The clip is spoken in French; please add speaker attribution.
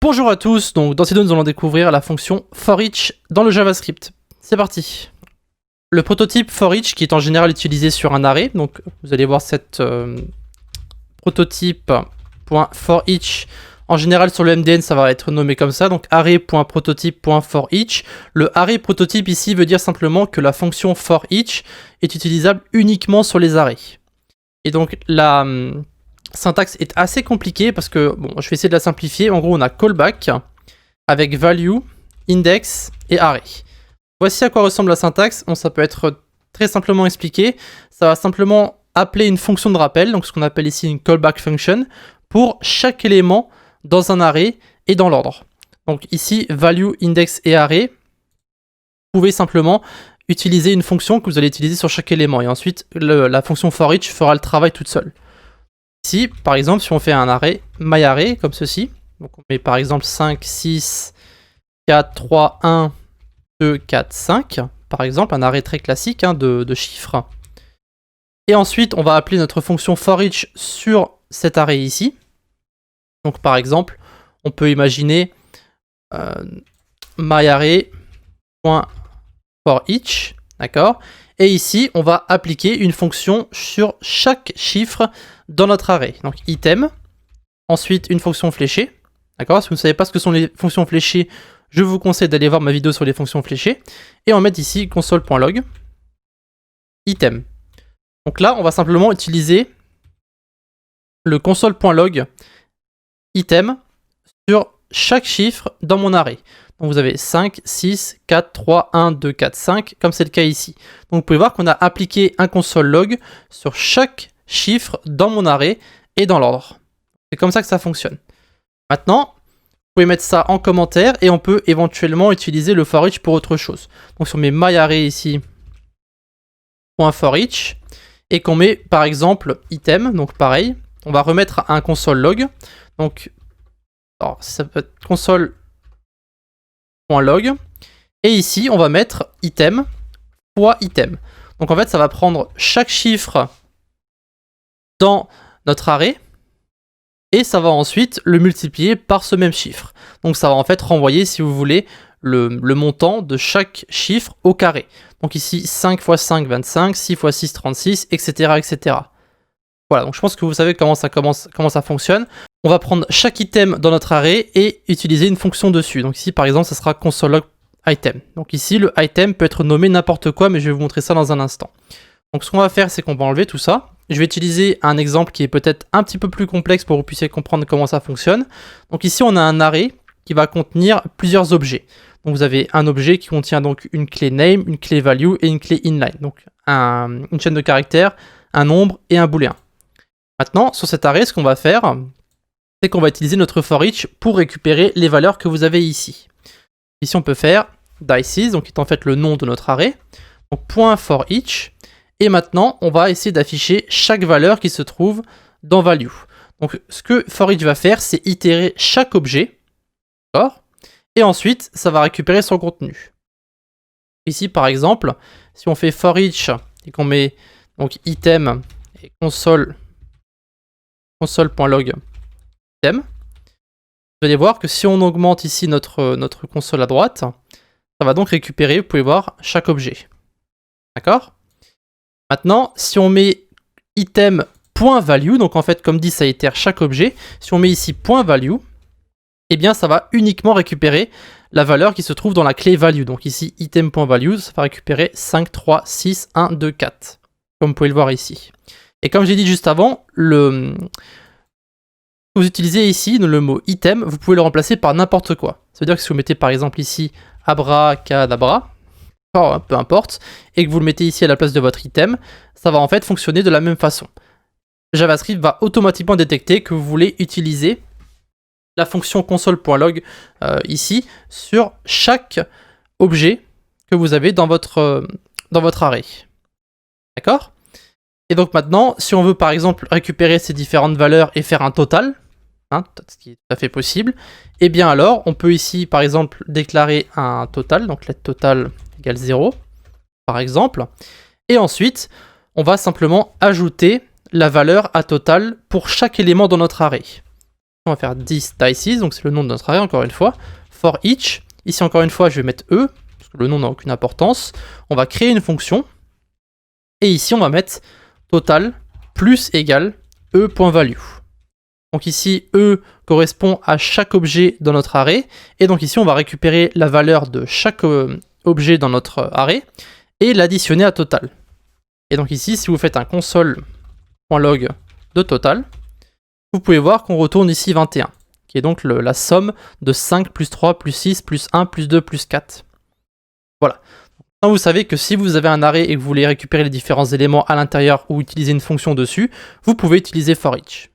Speaker 1: Bonjour à tous, donc dans cette vidéo nous allons découvrir la fonction forEach dans le JavaScript. C'est parti. Le prototype forEach qui est en général utilisé sur un array, donc vous allez voir cette prototype.forEach. En général sur le MDN ça va être nommé comme ça, donc array.prototype.forEach. Le array prototype ici veut dire simplement que la fonction forEach est utilisable uniquement sur les arrays. Et donc la syntaxe est assez compliquée parce que, bon, je vais essayer de la simplifier. En gros, on a callback avec value, index et array. Voici à quoi ressemble la syntaxe. Bon, ça peut être très simplement expliqué. Ça va simplement appeler une fonction de rappel, donc ce qu'on appelle ici une callback function, pour chaque élément dans un array et dans l'ordre. Donc ici, value, index et array, vous pouvez simplement utiliser une fonction que vous allez utiliser sur chaque élément. Et ensuite, la fonction forEach fera le travail toute seule. Ici, par exemple, si on fait un array, myArray, comme ceci, donc on met par exemple 5, 6, 4, 3, 1, 2, 4, 5, par exemple, un array très classique de chiffres. Et ensuite, on va appeler notre fonction forEach sur cet array ici. Donc par exemple, on peut imaginer myArray.forEach, d'accord ? Et ici, on va appliquer une fonction sur chaque chiffre dans notre array. Donc item, ensuite une fonction fléchée. D'accord ? Si vous ne savez pas ce que sont les fonctions fléchées, je vous conseille d'aller voir ma vidéo sur les fonctions fléchées. Et on va mettre ici console.log, item. Donc là, on va simplement utiliser le console.log item sur chaque chiffre dans mon array. Donc vous avez 5, 6, 4, 3, 1, 2, 4, 5, comme c'est le cas ici. Donc vous pouvez voir qu'on a appliqué un console log sur chaque chiffre dans mon array et dans l'ordre. C'est comme ça que ça fonctionne. Maintenant, vous pouvez mettre ça en commentaire et on peut éventuellement utiliser le forEach pour autre chose. Donc si on met myArray ici, .forEach, et qu'on met par exemple item, donc pareil, on va remettre un console log. Donc alors, ça peut être console.log. Et ici, on va mettre item fois item. Donc en fait, ça va prendre chaque chiffre dans notre array et ça va ensuite le multiplier par ce même chiffre. Donc ça va en fait renvoyer, si vous voulez, le montant de chaque chiffre au carré. Donc ici, 5 x 5, 25, 6 x 6, 36, etc., etc. Voilà, donc je pense que vous savez comment ça fonctionne. On va prendre chaque item dans notre array et utiliser une fonction dessus. Donc ici, par exemple, ça sera console.log item. Donc ici, le item peut être nommé n'importe quoi, mais je vais vous montrer ça dans un instant. Donc ce qu'on va faire, c'est qu'on va enlever tout ça. Je vais utiliser un exemple qui est peut-être un petit peu plus complexe pour que vous puissiez comprendre comment ça fonctionne. Donc ici, on a un array qui va contenir plusieurs objets. Donc vous avez un objet qui contient donc une clé name, une clé value et une clé inline. Donc une chaîne de caractères, un nombre et un booléen. Maintenant, sur cet array, ce qu'on va faire, c'est qu'on va utiliser notre forEach pour récupérer les valeurs que vous avez ici. Ici, on peut faire dices, donc qui est en fait le nom de notre array, donc .forEach, et maintenant, on va essayer d'afficher chaque valeur qui se trouve dans value. Donc, ce que forEach va faire, c'est itérer chaque objet, d'accord ? Et ensuite, ça va récupérer son contenu. Ici, par exemple, si on fait forEach et qu'on met donc item et console.log item, vous allez voir que si on augmente ici notre console à droite, ça va donc récupérer, vous pouvez voir, chaque objet. D'accord ? Maintenant, si on met item.value, donc en fait, comme dit, ça itère chaque objet, si on met ici .value, eh bien, ça va uniquement récupérer la valeur qui se trouve dans la clé value. Donc ici, item.value, ça va récupérer 5, 3, 6, 1, 2, 4, comme vous pouvez le voir ici. Et comme j'ai dit juste avant, vous utilisez ici le mot item, vous pouvez le remplacer par n'importe quoi. Ça veut dire que si vous mettez par exemple ici abracadabra, peu importe, et que vous le mettez ici à la place de votre item, ça va en fait fonctionner de la même façon. JavaScript va automatiquement détecter que vous voulez utiliser la fonction console.log ici sur chaque objet que vous avez dans votre array. D'accord ? Et donc maintenant, si on veut par exemple récupérer ces différentes valeurs et faire un total, ce qui est tout à fait possible, et bien alors on peut ici par exemple déclarer un total, donc let total égale 0 par exemple, et ensuite on va simplement ajouter la valeur à total pour chaque élément dans notre array. On va faire dices, donc c'est le nom de notre arrêt encore une fois. For each, ici encore une fois je vais mettre E, parce que le nom n'a aucune importance. On va créer une fonction, et ici on va mettre total plus égal E.value. Donc ici E correspond à chaque objet dans notre arrêt, et donc ici on va récupérer la valeur de chaque objet dans notre arrêt, et l'additionner à total. Et donc ici si vous faites un console.log de total, vous pouvez voir qu'on retourne ici 21, qui est donc la somme de 5 plus 3 plus 6 plus 1 plus 2 plus 4. Voilà. Maintenant, vous savez que si vous avez un arrêt et que vous voulez récupérer les différents éléments à l'intérieur ou utiliser une fonction dessus, vous pouvez utiliser for each.